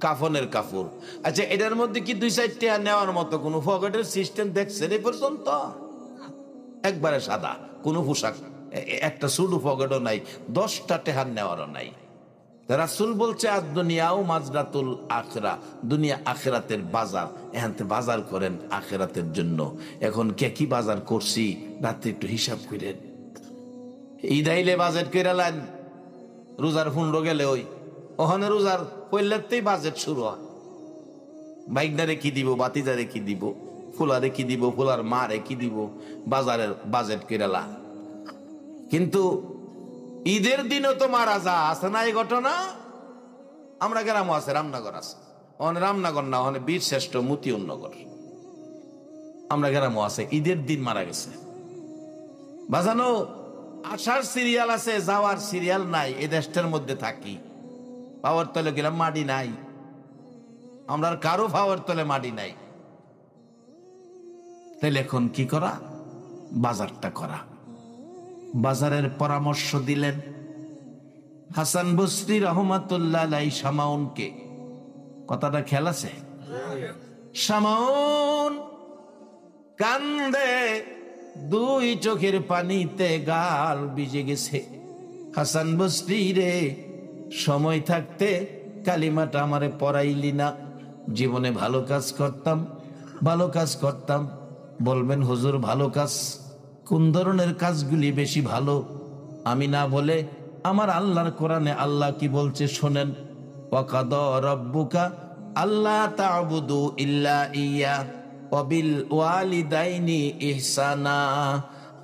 কাফনের কাপড়। আচ্ছা, এটার মধ্যে কি 2-4 টাকা নেওয়ার মতো কোন পকেটের সিস্টেম দেখছেন এই পর্যন্ত? একবারে সাদা, কোনো পোশাক, একটা সুডু পকেটও নাই, 10টা টাকা নেওয়ারও নাই। রাসূল বলছে আদ-দুনিয়াও মাজরাতুল আখিরা, দুনিয়া আখিরাতের বাজার, এখানে বাজার করেন আখিরাতের জন্য। এখন কে কি বাজার করছি রাতে একটু হিসাব করেন। ঈদ আইলে বাজেট করে লাইন, রোজার ফুন্ড গেলে ওখানে রোজার পইলেতেই বাজেট শুরু হয়। বাইকদারে কি দিব, বাতিজারে কি দিব, ফুলারে কি দিব, ফুলার মারে কি দিব, বাজারের বাজেট কেরালা। কিন্তু ঈদের দিনও তো মারা যা আছে না এই ঘটনা। আমরা গ্রামও আছে, রামনগর আছে, ওখানে রামনগর না, ওখানে বীর শ্রেষ্ঠ মতিউন্নগর, আমরা গ্রামও আছে, ঈদের দিন মারা গেছে। বাজানো আসার সিরিয়াল আছে, যাওয়ার সিরিয়াল নাই। এই দেশটার মধ্যে থাকি, পাওয়ার তলে গেলাম মাটি নাই, আমরা কারো পাওয়ার তলে মাটি নাই। তাহলে এখন কি করা? বাজারটা করা। বাজারের পরামর্শ দিলেন হাসান বসরি রহমাতুল্লাহ আলাইহি শামাউনকে। কথাটা খেয়াল আছে? শামাউন কান্দে, 2 চোখের পানিতে গাল ভিজে গেছে। হাসান বসরি রে, সময় থাকতে কালিমাটা আমারে পড়াইলি না। জীবনে ভালো কাজ করতাম, ভালো কাজ করতাম। বলবেন হুজুর ভালো কাজ কোন ধরনের কাজগুলি বেশি ভালো? আমি না বলে আমার আল্লাহর কোরআনে আল্লাহ কি বলছে শোনেন। ওয়াকাদা রাব্বুকা আল্লা তা'বুদু ইল্লা ইয়া ওয়া বিল ওয়ালিদাইনি ইহসানা।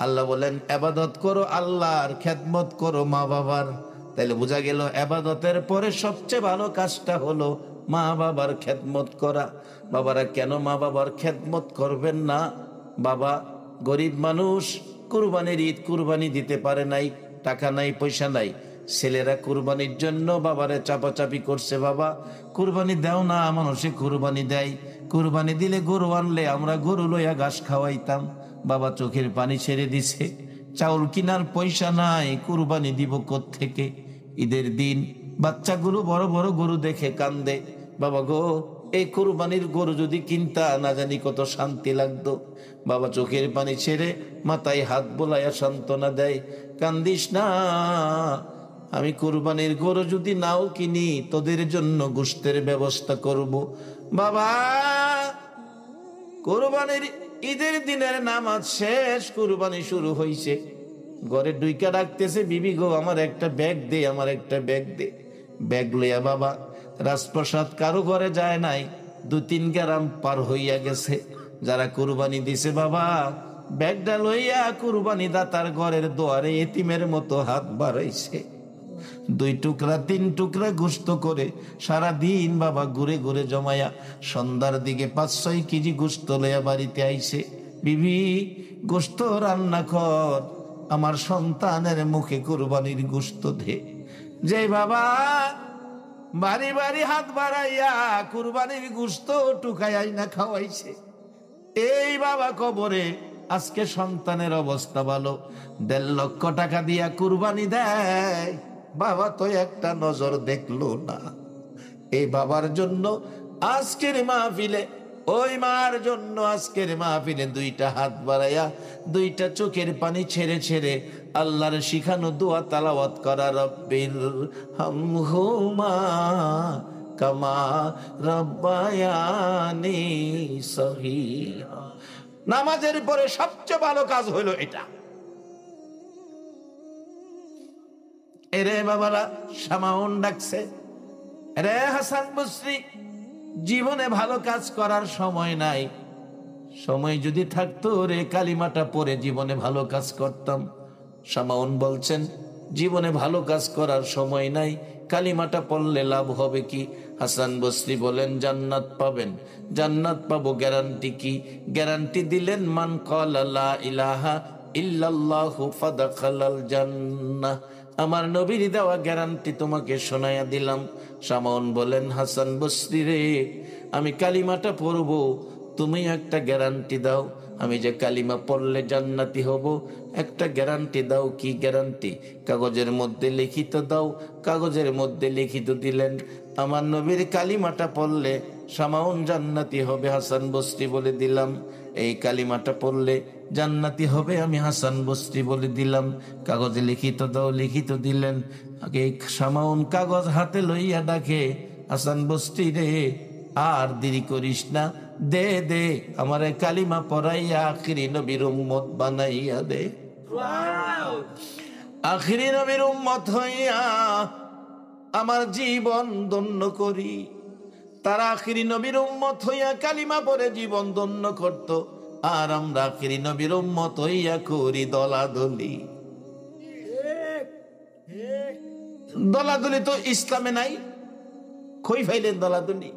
আল্লাহ বলেন ইবাদত করো আল্লাহর, খেদমত করো মা বাবার। তাইলে বোঝা গেল ইবাদতের পরে সবচেয়ে ভালো কাজটা হলো মা বাবার খেদমত করা। বাবারা কেন মা বাবার খেদমত করবেন না? বাবা গরিব মানুষ, কুরবানির ঈদ কুরবানি দিতে পারে নাই, টাকা নাই, পয়সা নাই। ছেলেরা কুরবানির জন্য বাবারে চাপাচাপি করছে, বাবা কুরবানি দাও না। মানুষে কুরবানি দেয়, কুরবানি দিলে গরু আনলে আমরা গরু লইয়া ঘাস খাওয়াইতাম। বাবা চোখের পানি ছেড়ে দিছে, চাউল কিনার পয়সা নাই, কুরবানি দিব কোত্থেকে? ঈদের দিন বাচ্চাগুলো বড় বড় গরু দেখে কান্দে। বাবা গো, এই কুরবানির গরু যদি কিনতা না জানি কত শান্তি লাগতো। বাবা চোখের পানি ছেড়ে মাথায় হাত বোলাইয়া সান্ত্বনা দেয়, কান্দিস না, আমি কুরবানির গরু যদি নাও কিনি তোদের জন্য গোশতের ব্যবস্থা করব। বাবা কুরবানির ঈদের দিনের নামাজ শেষ, কুরবানি শুরু হইছে। ঘরে ডুইকা ডাকতেছে, বিবি গো আমার একটা ব্যাগ দে, আমার একটা ব্যাগ দে। ব্যাগ লইয়া বাবা রাজপ্রসাদ কারো ঘরে যায় নাই, 2-3 গ্রাম পার হইয়া গেছে। যারা কুরবানি দিছে বাবা ব্যাগটা লইয়া কুরবানি দাতার ঘরের দুয়ারে এতিমের মতো হাত বাড়াইছে। 2 টুকরা 3 টুকরা গোশত করে সারা দিন বাবা ঘুরে ঘুরে জমায়া সন্ধ্যার দিকে 5-6 কেজি গোশত লইয়া বাড়িতে আইছে। বিবি গোশত রান্না কর, আমার সন্তানের মুখে কুরবানির গোশত দে। যে বাবা বাড়ি বাড়ি হাত বাড়াইয়া কুরবানির গোশত টুকাই না খাওয়াইছে, এই বাবা কবরে আজকে সন্তানের অবস্থা ভালো, 1.5 লক্ষ টাকা দিয়া কুরবানি দেয়, বাবা তো একটা নজর দেখলো না। এই বাবার জন্য আজকের মাহফিলে, ওই মার জন্য আজকের মাহফিলে 2টা হাত বাড়াইয়া 2টা চোখের পানি ছেড়ে ছেড়ে আল্লাহর শিখানো দোয়া তালাওয়াত করা, রব্বির হামহুমা কামা রাব্বায়ানি সগীরা। নামাজের পরে সবচেয়ে ভালো কাজ হলো এটা। এরে বাবারা, শামাউন ডাকছে, রে হাসান বসরি, জীবনে ভালো কাজ করার সময় নাই। সময় যদি থাকতো রে কালিমাটা পড়ে জীবনে ভালো কাজ করতাম। শামাউন বলছেন জীবনে ভালো কাজ করার সময় নাই, কালিমাটা পড়লে লাভ হবে কি? হাসান বসরি বলেন জান্নাত পাবেন। জান্নাত পাবো গ্যারান্টি কি? গ্যারান্টি দিলেন মান ক্বালা লা ইলাহা ইল্লাল্লাহু ফাদাখালাল জান্নাহ। আমার নবীর দেওয়া গ্যারান্টি তোমাকে শোনায়া দিলাম। শামাউন বলেন হাসান বসরি রে, আমি কালিমাটা পড়বো, তুমি একটা গ্যারান্টি দাও, আমি যে কালিমা পড়লে জান্নাতি হব, একটা গ্যারান্টি দাও। কি গ্যারান্টি? কাগজের মধ্যে লিখিত দাও। কাগজের মধ্যে লিখিত দিলেন, আমার নবীর কালিমাটা পড়লে সামাউন জান্নাতি হবে। হাসান বসরি বলে দিলাম, এই কালিমাটা পড়লে জান্নাতি হবে, আমি হাসান বসরি বলে দিলাম। কাগজে লিখিত দাও, লিখিত দিলেন। আগে সামাউন কাগজ হাতে লইয়া ডাকে, হাসান বসরি রে, আর দেরি করিস না, দে দে আমারে কালিমা পড়াইয়া আখিরি নবীর উম্মত বানাইয়া দে। আখিরি নবীর উম্মত হইয়া আমার জীবন ধন্য করি। তারা আখিরি নবীর উম্মত হইয়া কালিমা পড়ে জীবন ধন্য করত, আর আমরা আখিরি নবীর উম্মত হইয়া করি দলাদলি। দলাদলি তো ইসলামে নাই। কই ফাইলেন দলাদলি?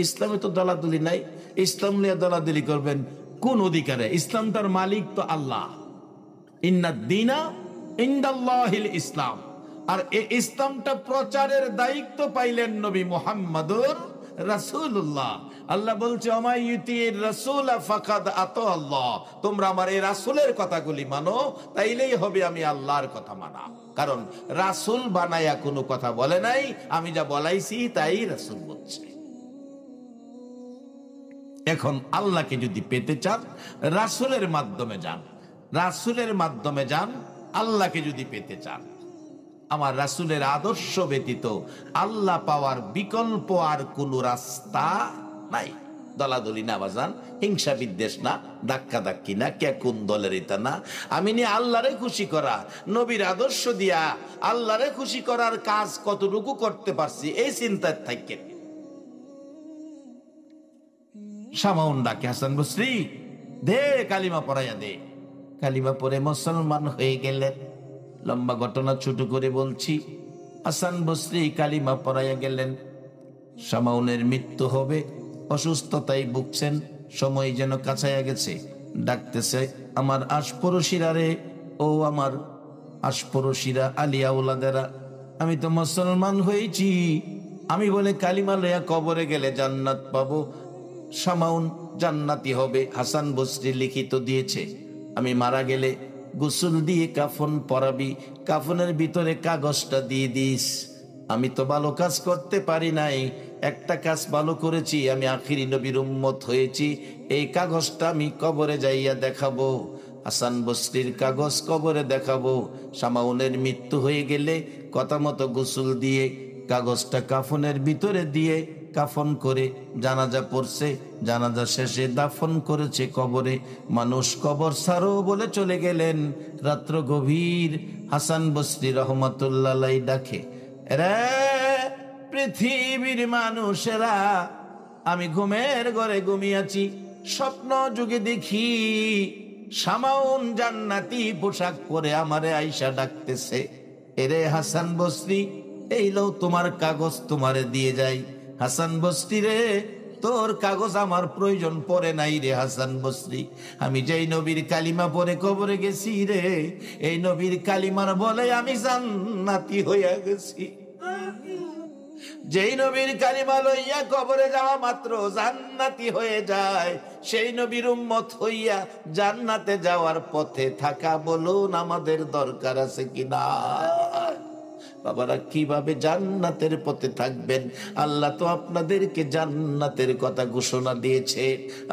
ইসলামে তো দলাদলি নাই। ইসলাম নিয়ে দলাদলি করবেন কোন অধিকারে? ইসলামটার মালিক তো আল্লাহ। ইন্নাদ-দীনা ইনদাল্লাহিল ইসলাম। আর এই ইসলামটা প্রচারের দায়িত্ব পাইলেন নবী মুহাম্মদুর রাসূলুল্লাহ। আল্লাহ বলছে, ওমাইয়ুতির রাসূল ফাকাদ আতা আল্লাহ। তোমরা আমার এই রাসূলের কথাগুলি মানো, তাইলেই হবে আমি আল্লাহর কথা মানা। কারণ রাসূল বানায়া কোনো কথা বলে নাই, আমি যা বলাইছি তাই রাসূল বলছে। এখন আল্লাহকে যদি পেতে চান, রাসূলের মাধ্যমে যান, রাসূলের মাধ্যমে যান। আল্লাহকে যদি পেতে চান, আমার রাসূলের আদর্শ ব্যতীত আল্লাহ পাওয়ার বিকল্প আর কোন রাস্তা নাই। দলাদলি না বাজান, হিংসা বিদ্বেষ না, ধাক্কা ধাক্কি না, কে কোন দলের এটা না। আমি নিয়ে আল্লাহরে খুশি করা, নবীর আদর্শ দিয়া আল্লাহরে খুশি করার কাজ কতটুকু করতে পারছি, এই চিন্তায় থাকেন। সামাউন ডাকে, হাসান বসরি দে কালিমা পড়াইয়া দে। কালিমা পড়ে মুসলমান হয়ে গেলেন। লম্বা ঘটনা ছোট করে বলছি। হাসান বসরি কালিমা পড়াইয়া গেলেন। সামাউনের মৃত্যু হবে, অসুস্থতায় ভুগছেন, সময় যেন কাছাইয়া গেছে। ডাকতেছে, আমার আশপড়শিরা রে, ও আমার আশপড়শিরা, আলিয়া ওলাদেরা, আমি তো মুসলমান হয়েছি, আমি বলে কালিমা লইয়া কবরে গেলে জান্নাত পাবো, সামাউন জান্নাতি হবে। হাসান বসরি লিখিত দিয়েছে, আমি মারা গেলে গোসল দিয়ে কাফন পরাবি, কাফনের ভিতরে কাগজটা দিয়ে দিস। আমি তো ভালো কাজ করতে পারি নাই, একটা কাজ ভালো করেছি, আমি আখিরি নবীর উম্মত হয়েছি, এই কাগজটা আমি কবরে যাইয়া দেখাবো। হাসান বসরির কাগজ কবরে দেখাবো। সামাউনের মৃত্যু হয়ে গেলে কথা মতো গোসল দিয়ে কাগজটা কাফনের ভিতরে দিয়ে কাফন করে জানাজা পড়ছে। জানাজা শেষে দাফন করেছে কবরে। মানুষ কবর ছাড়ো বলে চলে গেলেন। রাত্র গভীর, হাসান বসরি রহমাতুল্লাহ আলাইহি ডাকে, রে পৃথিবীর মানুষেরা, আমি ঘুমের ঘরে ঘুমিয়েছি, স্বপ্ন যুগে দেখি সামাউন জান্নাতি পোশাক পরে আমারে আইসা ডাকতেছে, এরে হাসান বসরি, এই লও তোমার কাগজ, তোমারে দিয়ে যাই। হাসান বসরি রে, তোর কাগজ আমার প্রয়োজন পড়ে নাই রে হাসান বসরি। আমি যেই নবীর কালিমা পরে কবরে গেছি রে, এই নবীর কালিমার বলে আমি জান্নাতি হইয়া গেছি। যেই নবীর কালিমা লইয়া কবরে যাওয়া মাত্র জান্নাতি হয়ে যায়, সেই নবীর উম্মত হইয়া জান্নাতে যাওয়ার পথে থাকা বলুন আমাদের দরকার আছে কিনা? বাবারা, কিভাবে জান্নাতের পথে থাকবেন? আল্লাহ তো আপনাদেরকে জান্নাতের কথা ঘোষণা দিয়েছে।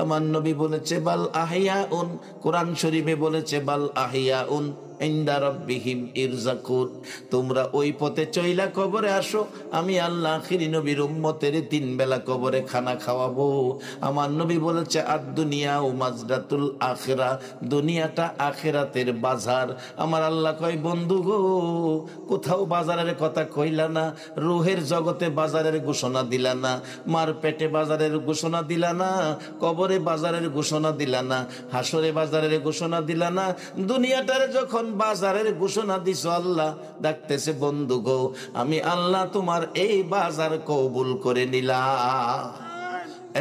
আমার নবী বলেছে বাল আহিয়াউন, কোরআন শরীফে বলেছে বাল আহিয়াউন ইনদা রাব্বিহিম ইরযাকুন। তোমরা ওই পথে চইলা কবরে আসো, আমি আল্লাহ আখিরি নবীর উম্মতের 3 বেলা কবরে খানা খাওয়াবো। আমার নবী বলেছে আদ দুনিয়া ও মাজরাতুল আখিরা, দুনিয়াটা আখিরাতের বাজার। আমার আল্লাহ কয়, বন্ধু গো, কোথাও বাজারের কথা কইলা না, রুহের জগতে বাজারের ঘোষণা দিলা না, মার পেটে বাজারের ঘোষণা দিলা না, কবরে বাজারের ঘোষণা দিলা না, হাসরে বাজারের ঘোষণা দিলা না, দুনিয়াটারে যখন বাজারের ঘোষণা দিছ, আল্লাহ ডাকতেছে, বন্ধু গো, আমি আল্লাহ তোমার এই বাজার কবুল করে নিলাম।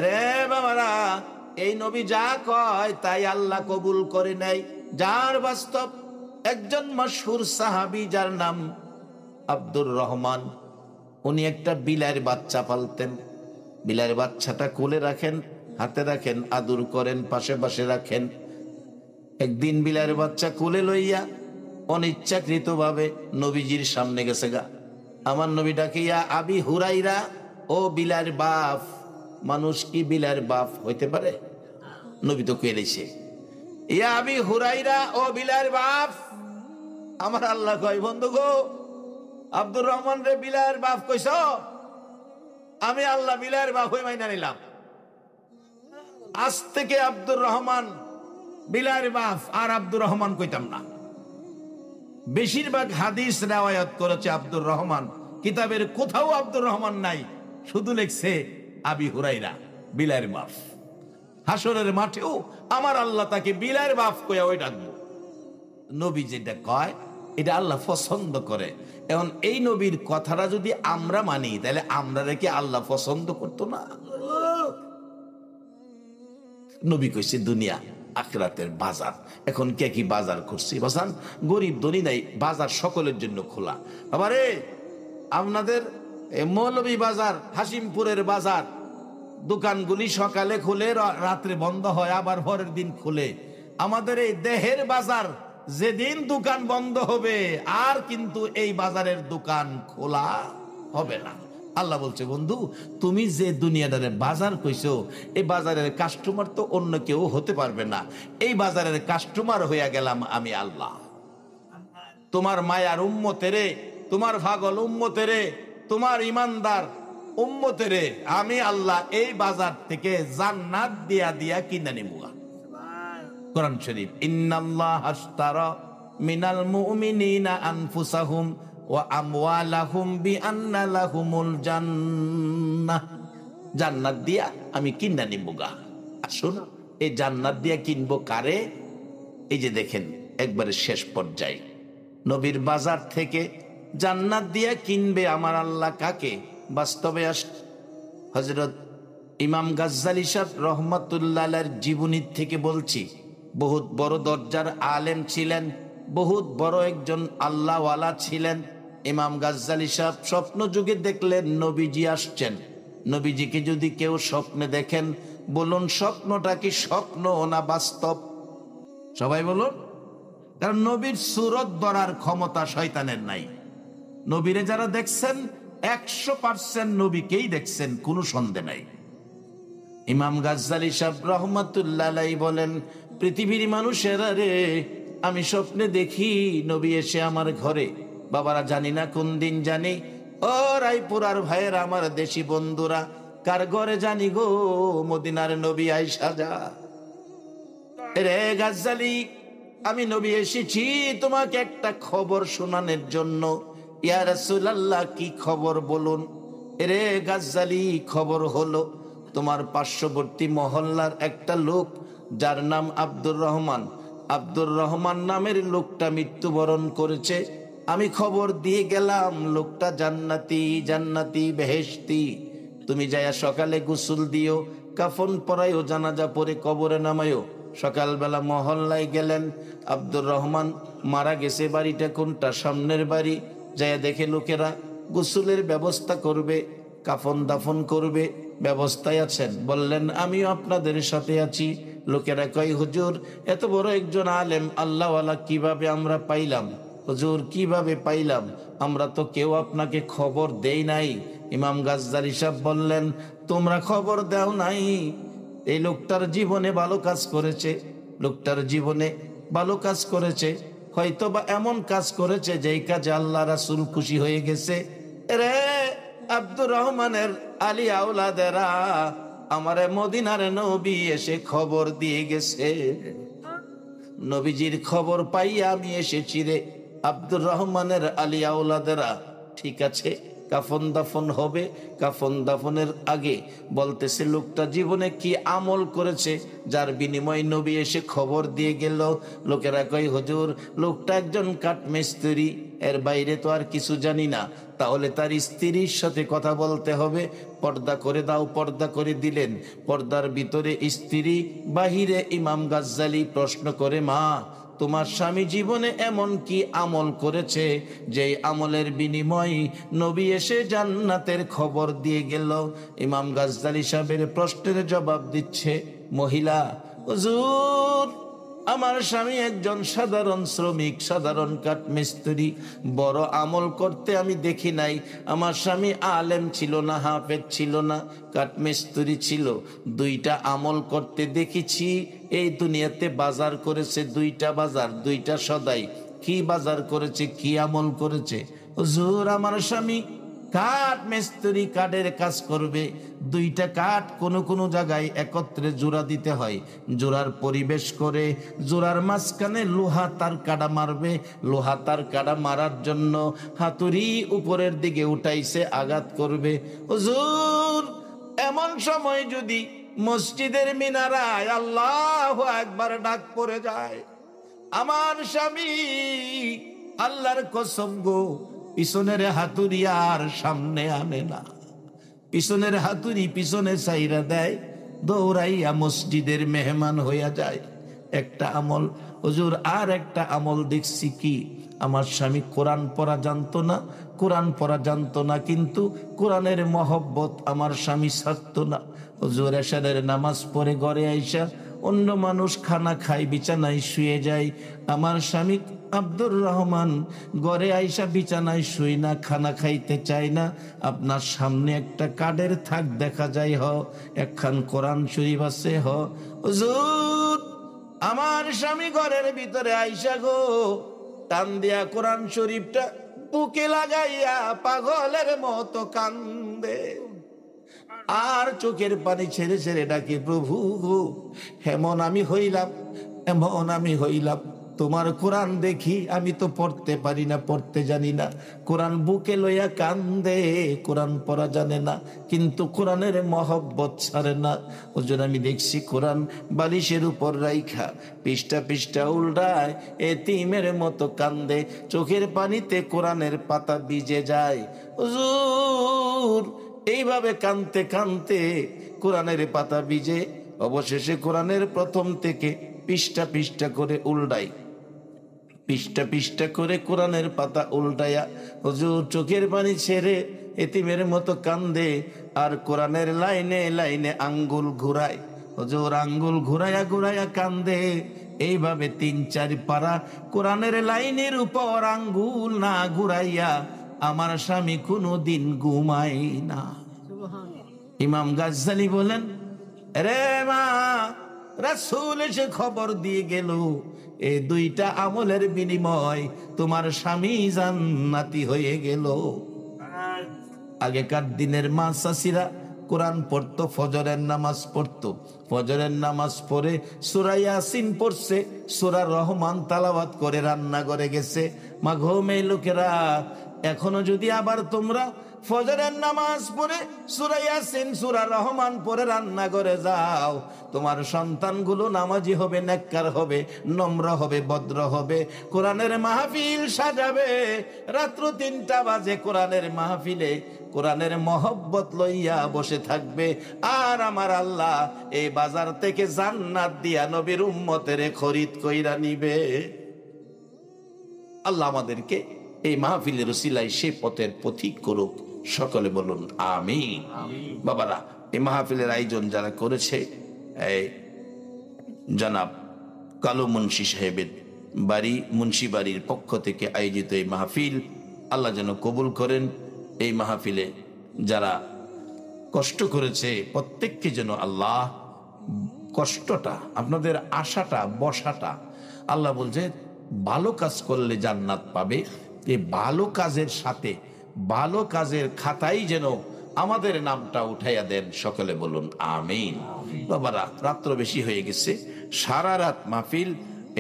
রে বাবারা, এই নবী যা কয় তাই আল্লাহ কবুল করে নেয়। যার বাস্তব একজন মশহুর সাহাবী, যার নাম আব্দুর রহমান, উনি একটা বিলাইয়ের বাচ্চা পালতেন। বিলাইয়ের বাচ্চাটা কোলে রাখেন, হাতে রাখেন, আদর করেন, পাশে পাশে রাখেন। একদিন বিলালের বাচ্চা কোলে লইয়া অনিচ্ছাকৃত ভাবে নবীজির সামনে গেছে গা। আমার নবী ডাকে, ইয়া আবি হুরাইরা, ও বিলালের বাপ। মানুষ কি বিলালের বাপ হইতে পারে? নবী তো কইলেছে, ইয়া আবি হুরাইরা, ও বিলালের বাপ। আমার আল্লাহ কয়, বন্ধু গো, আব্দুর রহমান রে বিলালের বাপ কইছ? আমি আল্লাহ বিলালের বাপ হই মাইনা নিলাম। আজ থেকে আব্দুর রহমান বিলালের বাপ আর আব্দুর রহমান কইতাম না। বেশিরভাগ হাদিস রিওয়ায়াত করেছে আব্দুর রহমান, কিতাবের কোথাও আব্দুর রহমান নাই, শুধু লেখছে আবি হুরাইরা, বিলালের বাপ। হাসরের মাঠেও আমার আল্লাহ তাকে বিলালের বাপ কইয়া ওই ডাকবো। নবী যেটা কয় এটা আল্লাহ পছন্দ করে। এখন এই নবীর কথাটা যদি আমরা মানি, তাহলে আমরা রেখে আল্লাহ পছন্দ করতো না? নবী কইছে দুনিয়া আখিরাতের বাজার। এখন কে কি বাজার করছে বাজান? গরিব ধনী নাই, বাজার সকলের জন্য খোলা। আবারে আপনাদের মৌলভী বাজার, হাসিমপুরের বাজার, দোকানগুলি সকালে খুলে রাত্রে বন্ধ হয়, আবার পরের দিন খুলে। আমাদের এই দেহের বাজার, যেদিন দোকান বন্ধ হবে আর কিন্তু এই বাজারের দোকান খোলা হবে না। আল্লাহ বলছে, বন্ধু তুমি যে দুনিয়াটারে বাজার কইছো, এই বাজারের কাস্টমার তো অন্য কেউ হতে পারবে না। এই বাজারের কাস্টমার হইয়া গেলাম আমি আল্লাহ। তোমার মায়ার উম্মতেরে, তোমার পাগল উম্মতেরে, তোমার ইমানদার উম্মতেরে আমি আল্লাহ এই বাজার থেকে জান্নাত দিয়া দিয়া কিনে নিবো। কোরআন শরীফ, ইন্নাল্লাহ আশতারা মিনাল মুমিনিনা আনফুসাহুম ওয়া আমওয়ালাহুম বিআন্না লাহুমুল জান্নাহ। জান্নাত দিয়া আমি কিনা নিবো গা। আসুন, এই জান্নাত দিয়া কিনবো কারে? এই যে দেখেন একবারে শেষ পর্যায়ে নবীর বাজার থেকে জান্নাত দিয়া কিনবে আমার আল্লাহ কাকে? বাস্তবে হযরত ইমাম গাজ্জালী সাহেব রহমাতুল্লাহ আলাইহির জীবনী থেকে বলছি। বহুত বড় দরজার আলেম ছিলেন, বহুত বড় একজন আল্লাহওয়ালা ছিলেন। ইমাম গাজ্জালী সাহেব স্বপ্ন যুগে দেখলেন নবীজি আসছেন। নবীজিকে যদি কেউ স্বপ্নে দেখেন, বলুন স্বপ্নটা কি স্বপ্ন না বাস্তব? সবাই বলুন। কারণ নবীর সুরত ধরার ক্ষমতা শয়তানের নাই। নবীরে যারা দেখছেন 100% নবীকেই দেখছেন, কোনো সন্দেহ নাই। ইমাম গাজ্জালী সাহেব রহমাতুল্লাহ আলাইহি বলেন, পৃথিবীর মানুষেরা রে, আমি স্বপ্নে দেখি নবী এসে আমার ঘরে। বাবারা জানি না কোন দিন জানি, ও রায়পুরার ভাইয়ের, আমার দেশি বন্ধুরা, কার ঘরে জানি গো, মদিনার নবী আয়েশা যা। রে গাজ্জালী, আমি নবী এসেছি তোমাকে একটা খবর শোনানোর জন্য। ইয়া রাসূলুল্লাহ, কি খবর বলুন? রে গাজ্জালী, খবর হলো তোমার পার্শ্ববর্তী মহল্লার একটা লোক, যার নাম আব্দুর রহমান, আব্দুর রহমান নামের লোকটা মৃত্যুবরণ করেছে। আমি খবর দিয়ে গেলাম লোকটা জান্নাতি, জান্নাতি বেহেশতি। তুমি যায়া সকালে গোসল দিও, কাফন পরাইও, জানাজা পরে কবরে নামাইও। সকালবেলা মহল্লায় গেলেন, আব্দুর রহমান মারা গেছে। বাড়িটা কোনটা? সামনের বাড়ি। যায়া দেখে লোকেরা গোসলের ব্যবস্থা করবে, কাফন দাফন করবে, ব্যবস্থায় আছেন। বললেন আমিও আপনাদের সাথে আছি। লোকেরা কয়, হুজুর এত বড় একজন আলেম আল্লাহওয়ালা কিভাবে আমরা পাইলাম? হুজুর কিভাবে পাইলাম? আমরা তো কেউ আপনাকে খবর দেই নাই। ইমাম গাজ্জালী সাহেব বললেন, তোমরা খবর দাও নাই? এই লোকটার জীবনে ভালো কাজ করেছে, লোকটার জীবনে ভালো কাজ করেছে, হয়তো বা এমন কাজ করেছে যেই কাজে আল্লাহ রাসূল খুশি হয়ে গেছে। রে আব্দুর রহমানের আলী আওলাদেরা, আমারে মদিনার নবী এসে খবর দিয়ে গেছে। নবীজির খবর পাইয়া আমি এসেছি রে। আব্দুর রহমানের আলী আওলাদেরা, ঠিক আছে কাফন দাফন হবে। কাফন দাফনের আগে বলতেছে লোকটা জীবনে কি আমল করেছে যার বিনিময়ে নবী এসে খবর দিয়ে গেল। লোকেরা কয়, হুজুর লোকটা একজন কাঠমিস্ত্রি, এর বাইরে তো আর কিছু জানি না। তাহলে তার স্ত্রীর সাথে কথা বলতে হবে, পর্দা করে দাও। পর্দা করে দিলেন। পর্দার ভিতরে স্ত্রী, বাহিরে ইমাম গাজ্জালী। প্রশ্ন করে, মা তোমার স্বামী জীবনে এমন কি আমল করেছে যে আমলের বিনিময়ে নবী এসে জান্নাতের খবর দিয়ে গেল। ইমাম গাজ্জালী সাহেবের প্রশ্নের জবাব দিচ্ছে মহিলা, হুজুর আমার স্বামী একজন সাধারণ শ্রমিক, সাধারণ কাঠমিস্ত্রি, বড় আমল করতে আমি দেখি নাই। আমার স্বামী আলেম ছিল না, হাফেজ ছিল না, কাঠমিস্ত্রি ছিল। দুইটা আমল করতে দেখেছি। এই দুনিয়াতে বাজার করেছে দুইটা বাজার, দুইটা সদাই। কি বাজার করেছে, কি আমল করেছে? হুজুর আমার স্বামী কাঠ মিস্ত্রি, কাঠের কাজ করবে। দুইটা কাঠ কোনো কোনো জায়গায় একত্রে জোড়া দিতে হয়, জোড়ার পরিবেশ করে জোড়ার মাঝখানে লোহা তার কাটা মারবে। লোহা তার কাটা মারার জন্য হাতুড়ি উপরের দিকে উঠাইছে, আঘাত করবে। হুজুর এমন সময় যদি মসজিদের মিনারায় আল্লাহু আকবার ডাক পড়ে যায়, আমার স্বামী আল্লাহর কসম গো পিছনের হাতুড়ি আর সামনে আনে না, পিছনের হাতুড়ি পিছনে চাইরা দেয়, দৌড়াইয়া মসজিদের মেহমান হইয়া যায়। একটা আমল। হুজুর আর একটা আমল দেখছি কি, আমার স্বামী কোরআন পড়া জানতো না, কোরআন পড়া জানতো না, কিন্তু কোরআনের মহব্বত আমার স্বামী ছাড়তো না। হুজুর এশারের নামাজ পড়ে ঘরে আইসা অন্য মানুষ খানা খায়, বিছানায় শুয়ে যায়, আমার স্বামী আব্দুর রহমান ঘরে আইসা বিছানায় শুই না, খানা খাইতে চায় না। আপনার সামনে একটা কাঠের থাক দেখা যায়, একখান কোরআন শরীফ আছে। হুজুর আমার স্বামী ঘরের ভিতরে আইসা গো টান দিয়া কোরআন শরীফটা বুকে লাগাইয়া পাগলের মতো কান্দে, আর চোখের পানি ছেড়ে ছেড়ে ডাকে, প্রভু গো এমন আমি হইলাম, এমন আমি হইলাম, তোমার কোরআন দেখি আমি তো পড়তে পারি না, পড়তে জানি না। কোরআন বুকে লইয়া কান্দে, কোরআন পড়া জানে না, কিন্তু কোরআনের মহব্বত ছাড়ে না। ওজন আমি দেখছি কোরআন বালিশের উপর রাইখা পৃষ্ঠা পৃষ্ঠা উল্টায় এতিমের মতো কান্দে, চোখের পানিতে কোরআনের পাতা ভিজে যায়। হুজুর এইভাবে কানতে কানতে কোরআনের পাতা ভিজে, অবশেষে কোরআনের প্রথম থেকে পৃষ্ঠা পৃষ্ঠা করে উল্টাই, পৃষ্ঠা পৃষ্ঠা করে কোরআনের পাতা উল্টায়া হুজুর চোখের পানি ছেড়ে এতিমের মতো কান্দে, আর কোরআনের লাইনে লাইনে আঙ্গুল ঘুরায়। হুজুর আঙ্গুল ঘুরাইয়া ঘুরাইয়া কান্দে। এইভাবে ৩-৪ পারা কোরআনের লাইনের উপর আঙ্গুল না ঘুরাইয়া আমার স্বামী কোনো দিন ঘুমায় না। ইমাম গাজ্জালী বলেন, রে মা, রাসূল এসে খবর দিয়ে গেল এই দুইটা আমলের বিনিময় তোমার স্বামী জান্নাতি হয়ে গেল। আগেকার দিনের মা চাচিরা কোরআন পড়তো, ফজরের নামাজ পড়তো, ফজরের নামাজ পড়ে সূরা ইয়াসিন পড়ছে, সূরা রহমান তেলাওয়াত করে রান্না করে গেছে। মা গো মেয়ে লোকেরা, এখনো যদি আবার তোমরা ফজরের নামাজ পড়ে সূরা ইয়াসিন সূরা রহমান পড়ে রান্না করে যাও, তোমার সন্তানগুলো নামাজি হবে, নেককার হবে, নম্র হবে, ভদ্র হবে, কোরআনের মাহফিল সাজাবে। রাত্র ৩টা বাজে কোরআনের মাহফিলে কোরআনের মহব্বত লইয়া বসে থাকবে, আর আমার আল্লাহ এই বাজার থেকে জান্নাত দিয়া নবীর উম্মতের খরিদ কইরা নিবে। আল্লাহ আমাদেরকে এই মাহফিলের উসিলায় সে পথের পথিক করুক, সকলে বলুন আমিন। বাবারা, এই মাহফিলের আয়োজন যারা করেছে, জনাব কালু মুন্সি সাহেবের বাড়ি, মুন্সি বাড়ির পক্ষ থেকে আয়োজিত এই মাহফিল আল্লাহ যেন কবুল করেন। এই মাহফিলে যারা কষ্ট করেছে প্রত্যেককে যেন আল্লাহ কষ্টটা, আপনাদের আশাটা, বসাটা, আল্লাহ বলছে ভালো কাজ করলে জান্নাত পাবে, এই ভালো কাজের সাথে ভালো কাজের খাতাই যেন আমাদের নামটা উঠাইয়া দেন, সকলে বলুন আমিন। বাবারা, রাত্র বেশি হয়ে গেছে, সারা রাত মাহফিল,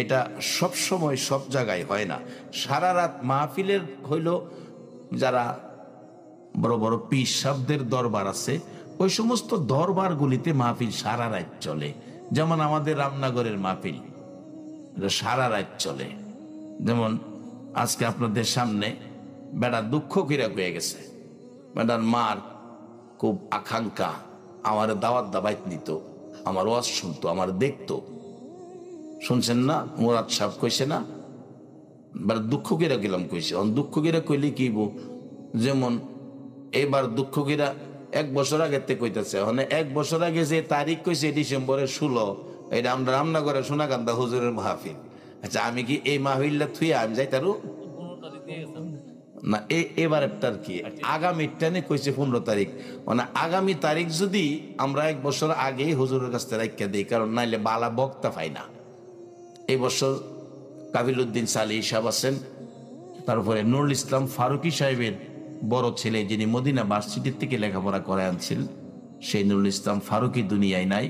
এটা সব সময় সব জায়গায় হয় না। সারা রাত মাহফিলের হইল যারা বড় বড় পীর সাহেবদের দরবার আছে, ওই সমস্ত দরবারগুলিতে মাহফিল সারা রাত চলে। যেমন আমাদের রামনগরের মাহফিল সারা রাত চলে। যেমন আজকে আপনাদের সামনে বেটা দুঃখ কইরা হয়ে গেছে, বেটার মার খুব আকাঙ্ক্ষা, আমার দাওয়াত দাবাইত নিত, আমার ওয়াজ শুনতো, আমার দেখতো। শুনছেন না? মুরাদ সাহেব কইছে না, দুঃখ গেরা গেলাম কইছে। দুঃখ গেরা কইলে কি বো, যেমন এবার দুঃখ গেরা 1 বছর আগে তে কইতেছে, মানে 1 বছর আগে যে তারিখ কইছে ডিসেম্বরের 16, এটা আমরা রামনগরের সোনাকান্দা হুজুরের মাহফিল। আচ্ছা, আমি কি এই মাহফিলটা থুয়ে আমি যাইতারু না? এবারেরটার কি আগামীটা নে কইছে 15 তারিখ, মানে আগামী তারিখ যদি আমরা 1 বছর আগে হুজুরের কাছ থেকে রাখিয়া দিই, কারণ নাইলে বালা বক্তা পাই না। এই বছর কাবিলউদ্দিন সালি সাহেব আছেন, তারপরে নুরুল ইসলাম ফারুকি সাহেবের বড় ছেলে, যিনি মদিনা ভার্সিটির থেকে লেখাপড়া করে আনছিল, সেই নুরুল ইসলাম ফারুকি দুনিয়ায় নাই,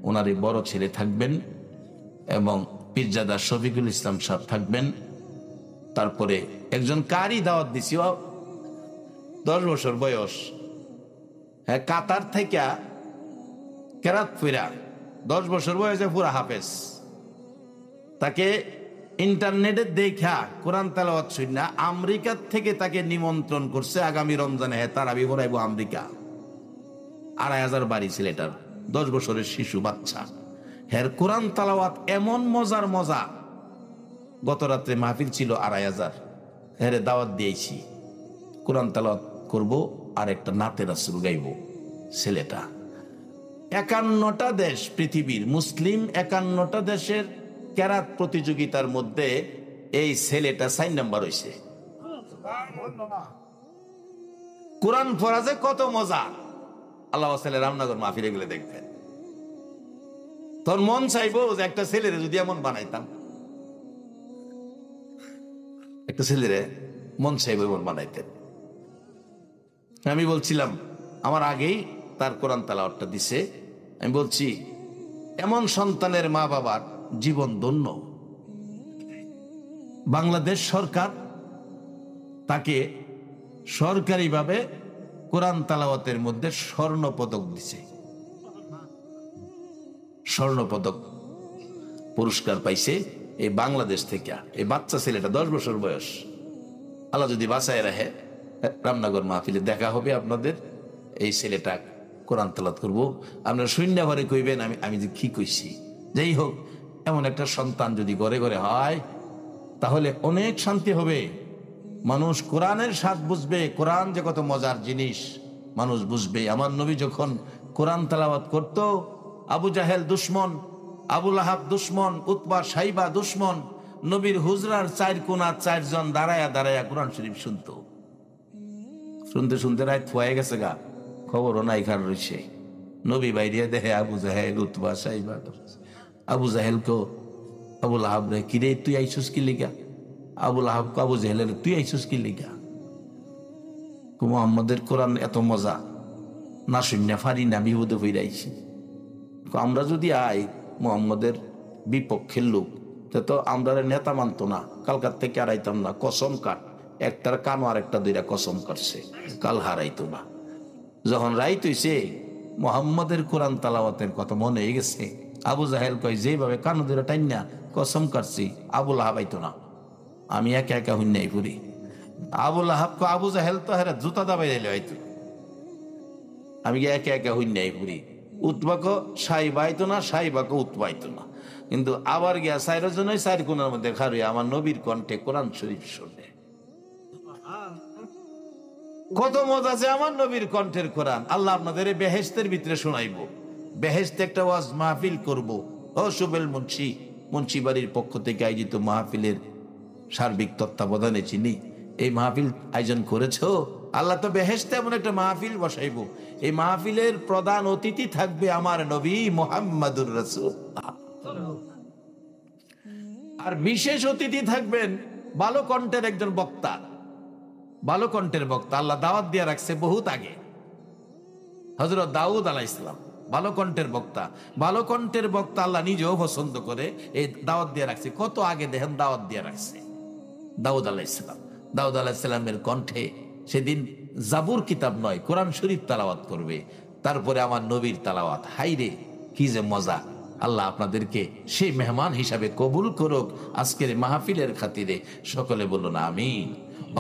ওনার এই বড় ছেলে থাকবেন, এবং পীরজাদা শফিকুল ইসলাম সাহেব থাকবেন। তারপরে একজন কারি দাওয়াত দিছি, 10 বছর বয়স, হ্যাঁ, কাতার থেকে কেরাত ফিরা 10 বছর বয়সে পুরা হাফেজ। তাকে ইন্টারনেটে দেখা কোরআন তেলাওয়াত শুনা আমেরিকা থেকে তাকে নিমন্ত্রণ করছে আগামী রমজানে, হ্যাঁ তারাবি পড়াইবো আমেরিকা। 2500 বাড়ি ছেলেটার, 10 বছরের শিশু বাচ্চা, হ্যাঁ কোরআন তেলাওয়াত এমন মজার মজা। গত রাত্রে মাহফিল ছিল 2500, হ্যাঁ দাওয়াত দিয়েছি, কোরআন তেলাওয়াত করব আর একটা নাতে রাসূল গাইব। ছেলেটা 51টা দেশ, পৃথিবীর মুসলিম 51টা দেশের কেরাত প্রতিযোগিতার মধ্যে এই ছেলেটা 4 নাম্বার হয়েছে। কোরআন পড়া যে কত মজা, আল্লাহ ছেলে রামনগর মাহফিলে গেলে দেখবেন। তোর মন চাইবো যে একটা ছেলেরে যদি এমন বানাইতাম, একটা ছেলেরে মন চাইবো এমন বানাইতেন। আমি বলছিলাম, আমার আগেই তার কোরআন তেলাওয়াতটা দিছে, আমি বলছি এমন সন্তানের মা বাবার জীবন ধন্য। বাংলাদেশ সরকার তাকে সরকারিভাবে কোরআন তেলাওয়াতের মধ্যে স্বর্ণ পদক দিছে, স্বর্ণ পদক পুরস্কার পাইছে এই বাংলাদেশ থেকে। এই বাচ্চা ছেলেটা 10 বছর বয়স, আল্লাহ যদি বাঁচায় রাখে রামনগর মাহফিলে দেখা হবে আপনাদের। এই ছেলেটা কোরআন তেলাওয়াত করবো, আপনারা শূন্য ঘরে কইবেন আমি যে কি কইছি। যাই হোক, এমন একটা সন্তান যদি ঘরে ঘরে হয় তাহলে অনেক শান্তি হবে। মানুষ কোরআনের স্বাদ বুঝবে, কোরআন যে কত মজার জিনিস মানুষ বুঝবে। আমার নবী যখন কোরআন তেলাওয়াত করত, আবু জাহেল দুশ্মন, আবু লাহাব দুশ্মন, উতবা সাইবা দুশ্মন, নবীর হুজরার 4 কোণা 4 জন দাঁড়ায়া দাঁড়ায়া কোরআন শরীফ শুনতো। শুনতে শুনতে রাত হয়ে গেছে গা, খবরও নাই খার রয়েছে। নবী বাইরে দেখে আবু জাহেল, উতবা সাইবা। আবু জাহেল কো আবু লাহাব রে, কিরে তুই আইসুস কি লিগা? আবু লাহাব কো আবু জাহেলের, তুই আইসুস কি লিগা? মুহাম্মদের কোরআন এত মজা না শুনে ফারি না, বিপদে হয়ে আইছি। আমরা যদি আই মুহাম্মদের বিপক্ষের লোক, তো আমরা নেতা মানতো না, কালকার থেকে হারাইতাম না। কসম কাট, একটার কানো আর একটা দুইটা কসম কাটছে, কাল হারাইতো না। যখন রাইত হইছে, মুহাম্মদের কোরআন তেলাওয়াতের কথা মনে হয়ে গেছে। আবু জাহেল কয়, যেভাবে কানো দুইটা টাইনা কসম কাটছি, আবু লাহাব আইতো না, আমি একা একা হুন্যাই করি। আবু লাহাব কো আবু জাহেল তো হেরা জুতা দাবাই দিলে হয়তো, আমি একা একা হুন্যাই করি। উতবাকে সাইবাইতো না, সাইবাকে উতবাইতো না। কিন্তু আবার গিয়া 4 জনই 4 কোণার মধ্যে খারে আমার নবীর কণ্ঠে কোরআন শরীফ শুনে। কত মজা আছে আমার নবীর কণ্ঠের কোরআন। আল্লাহ আপনাদের বেহেশতের ভিতরে শোনাইবো। বেহেশতে একটা ওয়াজ মাহফিল করব। ও সুবেল মুন্সি বাড়ির পক্ষ থেকে আয়োজিত মাহফিলের সার্বিক তত্ত্বাবধানে চিনি এই মাহফিল আয়োজন করেছো। আল্লাহ তো বেহেশতে এমন একটা মাহফিল বসাইবো, এই মাহফিলের প্রধান অতিথি থাকবে আমার নবী মুহাম্মাদুর রাসূলুল্লাহ, আর বিশেষ অতিথি থাকবেন ভালো কণ্ঠের একজন বক্তা। ভালো কণ্ঠের বক্তা আল্লাহ দাওয়াত দিয়ে রাখছে বহুত আগে, হযরত দাউদ আলাইহিস সালাম ভালো কণ্ঠের বক্তা। ভালো কণ্ঠের বক্তা আল্লাহ নিজেও পছন্দ করে, এই দাওয়াত দিয়ে রাখছে। কত আগে দেখেন দাওয়াত দিয়ে রাখছে দাউদ আলাইহিস সালাম। দাউদ আলাইহিস সালামের কণ্ঠে সেদিন জাবুর কিতাব নয়, কোরআন শরীফ তেলাওয়াত করবে। তারপরে আমার নবীর তেলাওয়াত, হাইরে কি যে মজা। আল্লাহ আপনাদেরকে সেই মেহমান হিসাবে কবুল করুক আজকের মাহফিলের খাতিরে। সকলে বলুন আমিন।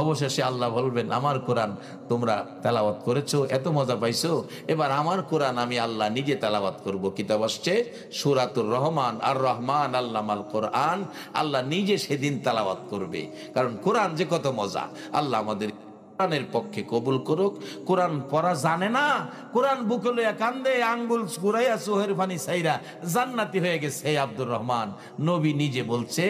অবশেষে আল্লাহ বলবেন, আমার কোরআন তোমরা তেলাওয়াত করেছো, এত মজা পাইছো, এবার আমার কোরআন আমি আল্লাহ নিজে তেলাওয়াত করব। কিতাব আসছে সূরাতুর রহমান, আর রহমান আল্লামাল কোরআন, আল্লাহ নিজে সেদিন তেলাওয়াত করবে। কারণ কোরআন যে কত মজা। আল্লাহ আমাদের কোরআনের পক্ষে কবুল করুক। কোরআন পড়া জানে না, কোরআন বুকে লইয়া কান্দে, আঙ্গুল কুড়াইয়া চোহের পানি ছাইরা জান্নাতি হয়ে গেছে আব্দুর রহমান। নবী নিজে বলছে,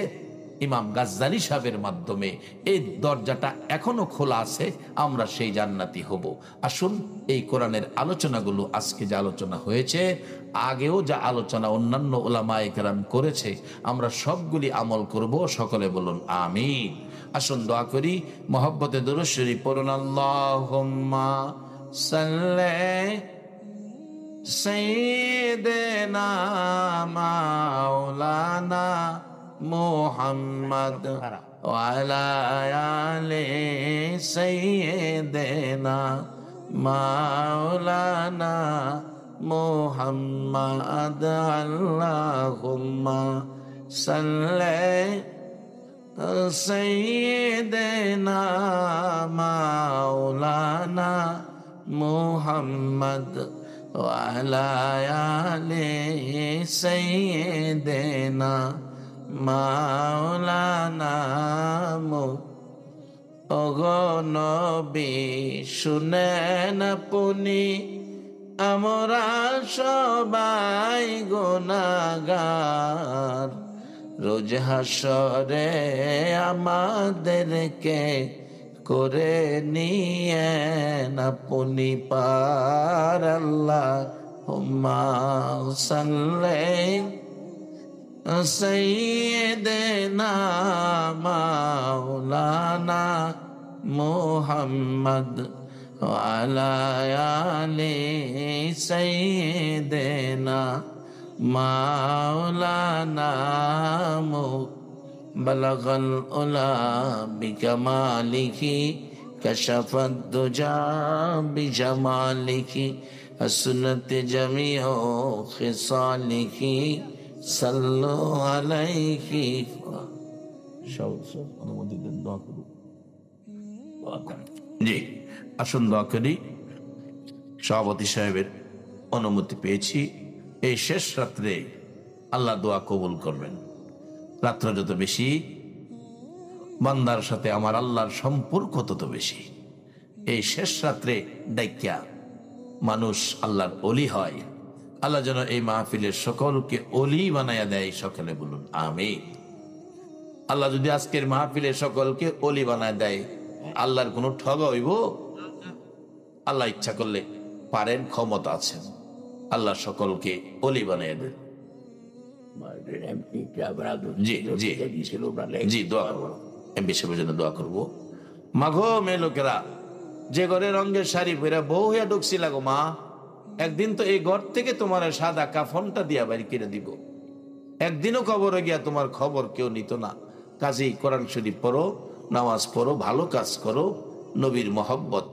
ইমাম গাজ্জালি সাহেবের মাধ্যমে এই দরজাটা এখনো খোলা আছে, আমরা সেই জান্নাতি হব। আসুন এই কোরআনের আলোচনাগুলো, আজকে যে আলোচনা হয়েছে, আগেও যা আলোচনা অন্যান্য উলামায়ে কেরাম করেছে, আমরা সবগুলি আমল করব। সকলে বলুন আমিন। আসুন দোয়া করি, মহব্বতে দুরূদ শরীফ পড়ুন। আল্লাহুম্মা সাল্লি সাইয়্যিদিনা মাওলানা মুহাম্মদ ওয়া আলা আলি সাইয়্যিদিনা মাওলানা মুহাম্মদ। আল্লাহুম্মা সাল্লি সাইয়্যিদিনা মাওলানা মুহাম্মদ ওয়া আলা আলি সাইয়্যিদিনা মাওলানা। ওগো নবী শুনেন আপনি, আমরা সবাই গুনাহগার, রোজ হাসরে আমাদেরকে করে নিয়েন আপনি পার। আল্লাহুম্মা সাল্লি সাইয়্যিদিনা মাওলানা মুহাম্মদ ওয়া আলা আলি সাইয়্যিদিনা মাওলানা। বালাগাল উলা বিকামালিহি কাশাফাদ দুজা বিজামালিহি হাসনাত জামিউ খিসালিহি সাল্লু আলাইহি। অনুমতি দেন, দোয়া করুন। জি, আসুন দোয়া করি। সভাপতি সাহেবের অনুমতি পেয়েছি, এই শেষ রাত্রে আল্লাহ দোয়া কবুল করবেন। রাত্র যত বেশি, বান্দার সাথে আমার আল্লাহর সম্পর্ক তত বেশি। এই শেষ রাত্রে ডাইক্যা মানুষ আল্লাহর অলি হয়। আল্লাহ যেন এই মাহফিলের সকলকে অলি বানাইয়া দেয়। সকলে বলুন আমিন। আল্লাহ যদি আজকের মাহফিলের সকলকে অলি বানায় দেয়, আল্লাহর কোনো ঠগ হইব? আল্লাহ ইচ্ছা করলে পারেন, ক্ষমতা আছেন। আল্লাহ সকলকে অলি বানিয়ে দেন। জি জি জি, দোয়া করবো, এমপি সাহেবের জন্য দোয়া করবো। মাঘো মেয়ে লোকেরা, যে ঘরে রঙের শাড়ি পরে বউ হইয়া ঢুকছিল গো মা, একদিন তো এই ঘর থেকে তোমার সাদা কাফনটা দিয়া বাড়ি কিনে দিব। একদিনও কবরে গিয়া তোমার খবর কেউ নিত না। কাজেই কোরআন শরীফ পড়ো, নামাজ পড়ো, ভালো কাজ করো, নবীর মহব্বত।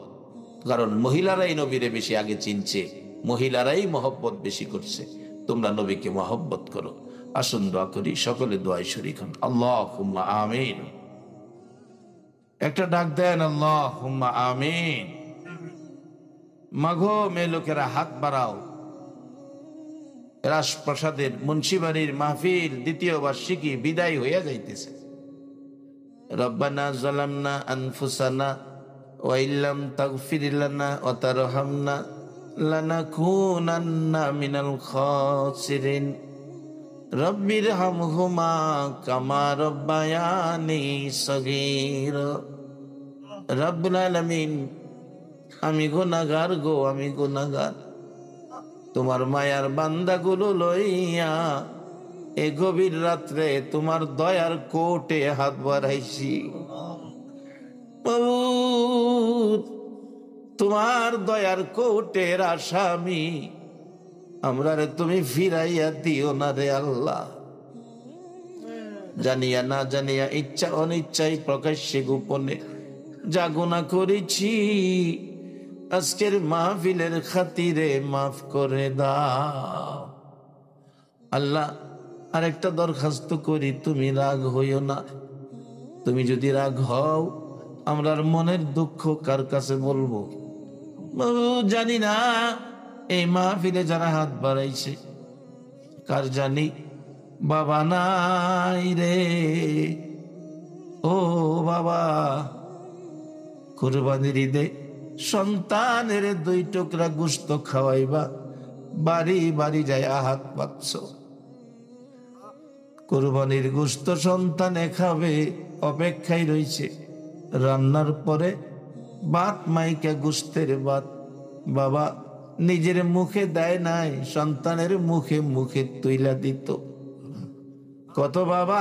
কারণ মহিলারাই নবীরে বেশি আগে চিনছে, মহিলারাই মহব্বত বেশি করছে। তোমরা নবীকে মহব্বত করো। আসুন দোয়া করি, সকলে দোয়ায় শরীক হন। আল্লাহুম্মা আমিন। একটা ডাক দেন, আল্লাহুম্মা আমিন। মাঘো মেয়ে লোকেরা হাত বাড়াও। রাজপ্রাসাদের মুন্সিবাড়ির মাহফিল দ্বিতীয় বার্ষিকী বিদায় হইয়া যাইতেছে। রব্বানা যালামনা আনফুসানা ওয়া ইল্লাম তাগফির লানা ওয়া তারহামনা লানাকুনান্না মিনাল খাসিরিন। রব্বিরহামহুমা কামা রব্বায়ানি সগীরা। রব্বুল আলামিন, আমি গুনাহগার গো, আমি গুনাহগার। তোমার মায়ার বান্দাগুলো লইয়া এ গভীর রাত্রে তোমার দয়ার কোটে হাত বাড়াইছি। তোমার দয়ার কোটের আসামি আমরা রে তুমি ফিরাইয়া দিও না রে আল্লাহ। জানিয়া না জানিয়া, ইচ্ছা অনিচ্ছায়, প্রকাশ্যে গোপনে যা গুনাহ করেছি, আজকের মাহফিলের খাতিরে মাফ করে দাও আল্লাহ। আরেকটা দরখাস্ত করি, তুমি রাগ হইও না। তুমি যদি রাগ হও, আমরার মনের দুঃখ কার কাছে বলবো? জানি না এই মাহফিলে যারা হাত বাড়াইছে কার জানি বাবা নাই রে। ও বাবা, কুরবানির ঈদে সন্তানের 2 টুকরা গোশত খাওয়াইবা, বাড়ি বাড়ি যায় হাত পাচ্ছ। কুরবানির গোশত সন্তানে খাবে, অপেক্ষায় রয়েছে। রান্নার পরে ভাত মাইকা গোশতের ভাত বাবা নিজের মুখে দেয় নাই, সন্তানের মুখে মুখে তুইলা দিত। কত বাবা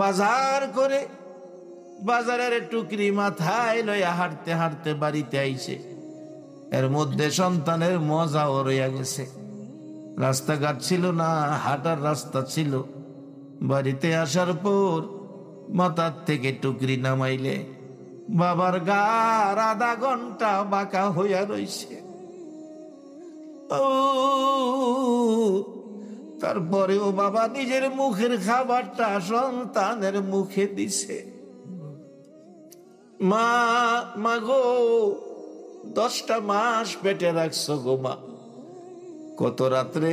বাজার করে বাজারের টুকরি মাথায় লইয়া হাঁটতে হাঁটতে বাড়িতে আইছে, এর মধ্যে সন্তানের মজাও রইয়া গেছে। রাস্তাঘাট ছিল না, হাঁটার রাস্তা ছিল। বাড়িতে আসার পর মাথার থেকে টুকরি নামাইলে বাবার গার আধা ঘন্টা বাঁকা হইয়া রইছে। তারপরেও বাবা নিজের মুখের খাবারটা সন্তানের মুখে দিছে। মা গো, 10টা মাস পেটে রাখছো গো মা। কত রাত্রে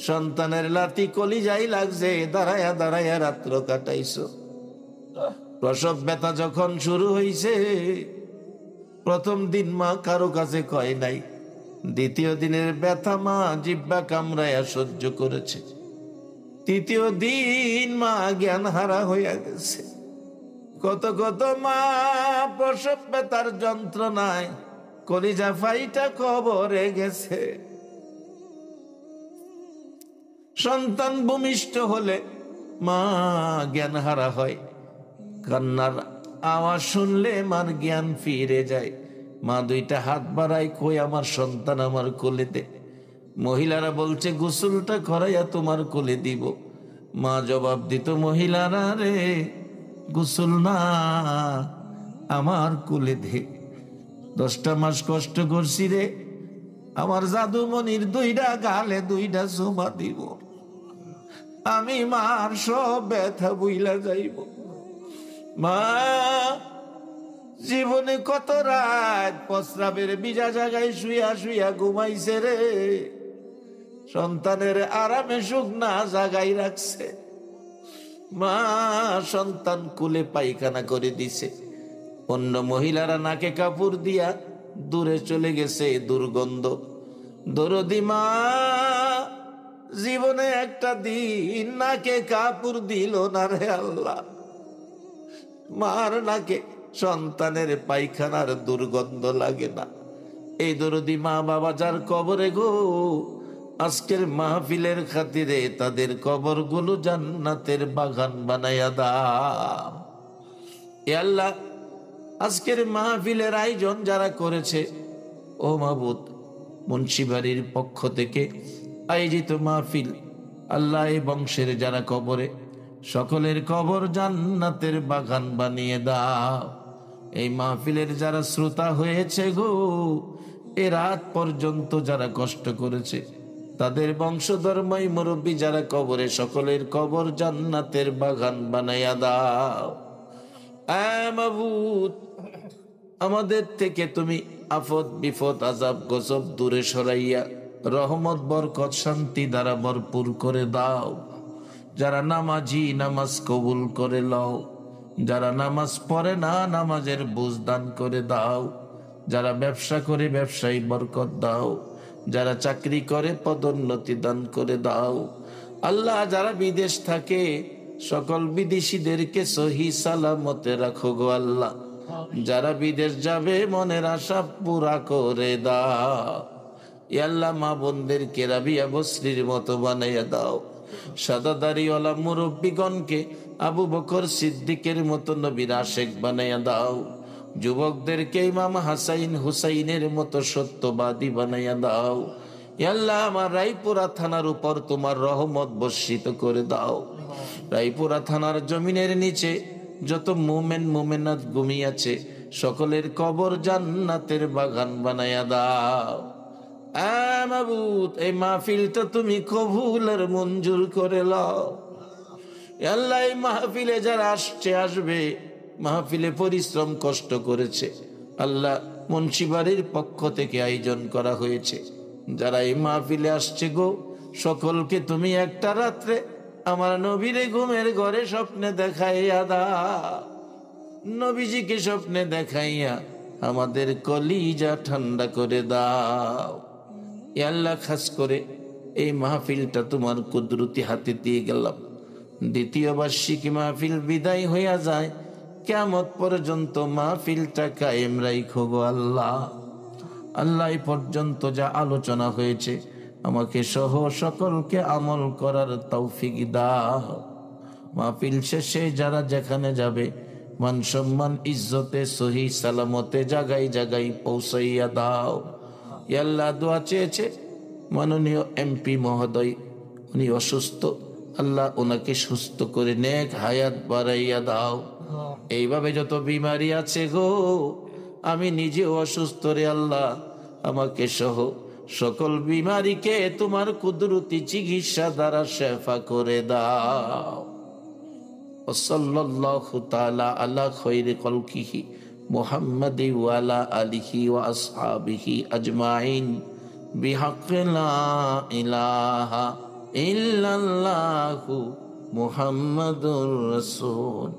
সন্তানের লাথি কলিজাই লাগছে, দাঁড়ায়া দাঁড়ায়া রাত্র কাটাইছো। প্রসব ব্যথা যখন শুরু হইছে, প্রথম দিন মা কারো কাছে কয় নাই। দ্বিতীয় দিনের ব্যথা মা জিহ্বা কামড়ায়া সহ্য করেছে। তৃতীয় দিন মা জ্ঞান হারা হইয়া গেছে। কত কত মা প্রসব ব্যথার যন্ত্রণায় কলিজা ফাইটা কবরে গেছে। সন্তান ভূমিষ্ঠ হলে মা জ্ঞান হারা হয়। কান্নার আওয়াজ শুনলে মার জ্ঞান ফিরে যায়। মা 2টা হাত বাড়ায়, কই আমার সন্তান আমার কোলে দে। মহিলারা বলছে গোসলটা করাইয়া তোমার কোলে দিব। মা জবাব দিত, মহিলারা রে, গোসল না, আমার কোলে দে। 10টা মাস কষ্ট করছি রে, আমার জাদুমণির 2টা গালে 2টা চুমা দিব, আমি মার সব ব্যথা বুইলা যাইব। মা জীবনে কত রাত প্রস্রাবের ভিজা জায়গায় শুইয়া শুইয়া ঘুমাইছে রে, সন্তানের আরামে সুখ না জাগাই রাখছে। মা সন্তান কুলে পায়খানা করে দিছে, অন্য মহিলারা নাকে কাপড় দিয়া দূরে চলে গেছে দুর্গন্ধ। দরদি মা জীবনে একটা দিন নাকে কাপড় দিল না রে আল্লাহ। মার নাকে সন্তানের পায়খানার দুর্গন্ধ লাগে না। এই দরদি মা বাবা যার কবরে গো, আজকের মাহফিলের খাতিরে তাদের কবরগুলো জান্নাতের বাগান বানাইয়া দাও। এ আল্লাহ, আজকের মাহফিলের আয়োজন যারা করেছে, ও মাবুদ, মুন্সিবাড়ির পক্ষ থেকে আয়োজিত মাহফিল, আল্লাহ এই বংশের যারা কবরে, সকলের কবর জান্নাতের বাগান বানিয়ে দাও। এই মাহফিলের যারা শ্রোতা হয়েছে গো, এ রাত পর্যন্ত যারা কষ্ট করেছে, তাদের বংশধর্মই মুরব্বী যারা কবরে, সকলের কবর জান্নাতের বাগান বানাইয়া দাও। মাবুদ, আমাদের থেকে তুমি আফত বিপদ আযাব গজব দূরে সরাইয়া রহমত বরকত শান্তি দ্বারা ভরপুর করে দাও। যারা নামাজি নামাজ কবুল করে লও, যারা নামাজ পড়ে না নামাজের বুঝ দান করে দাও। যারা ব্যবসা করে ব্যবসায়ী বরকত দাও, যারা চাকরি করে পদোন্নতি দান করে দাও। আল্লাহ, যারা বিদেশ থাকে সকল বিদেশিদেরকে সহি সালামতে রাখো গো আল্লাহ। যারা বিদেশ যাবে মনের আশা পুরা করে দাও। আল্লাহ, মা বোনদেরকে রাবিয়া বসরির মতো বানাইয়া দাও। সাদা দাড়িওয়ালা মুরব্বীগণকে আবু বকর সিদ্দিকের মতো নবীর আশেক বানাইয়া দাও। যুবকদেরকে ইমাম হাসাইন হুসাইনের মতো সত্যবাদী বানাইয়া দাও। আল্লাহ, আমার রায়পুরা থানার উপর তোমার রহমত বর্ষিত করে দাও। রায়পুরা থানার জমিনের নিচে যত মুমিন মুমিনাত ঘুমিয়েছে, সকলের কবর জান্নাতের বাগান বানাইয়া দাও। মাবুদ, এই মাহফিলটা তুমি কবুল আর মঞ্জুর করে লও। আল্লাহ, এই মাহফিলে যারা আসছে আসবে, মাহফিলে পরিশ্রম কষ্ট করেছে। আল্লাহ মুন্সিবাড়ির পক্ষ থেকে আয়োজন করা হয়েছে। যারা এই মাহফিলে আসছে গো, সকলকে তুমি একটা রাত্রে আমার নবীরে ঘুমের ঘরে স্বপ্নে দেখাইয়া দাও। নবীজিকে স্বপ্নে দেখাইয়া আমাদের কলিজা ঠান্ডা করে দাও। এ আল্লাহ, খাস করে এই মাহফিলটা তোমার কুদরতি হাতে দিয়ে গেলাম। দ্বিতীয় বার্ষিকী মাহফিল বিদায় হইয়া যায়, কিয়ামত পর্যন্ত মাহফিলটা কায়েম রাখো গো আল্লাহ। আল্লাহ, এই পর্যন্ত যা আলোচনা হয়েছে আমাকে সহ সকলকে আমল করার তৌফিক দাও। মাহফিল শেষে যারা যেখানে যাবে মান সম্মান ইজ্জতে সহি সালামতে জায়গায় জায়গায় পৌঁছাইয়া দাও। ইয়া আল্লাহ, দোয়া চেয়েছে মাননীয় এমপি মহোদয়, উনি অসুস্থ, আল্লাহ ওনাকে সুস্থ করে নেক হায়াত বাড়াইয়া দাও। এইভাবে যত বিমারি আছে গো, আমি নিজেও অসুস্থ রে আল্লাহ, আমাকে সহ সকল বিমারিকে তোমার কুদরতি চিকিৎসা দ্বারা শেফা করে দাও। সাল্লাল্লাহু তাআলা আলা খায়রি খালকিহি মুহাম্মাদি ওয়া আলা আলিহি ওয়া আসহাবিহি আজমাইন বিহাক্কি লা ইলাহা ইল্লাল্লাহু মুহাম্মাদুর রাসূল।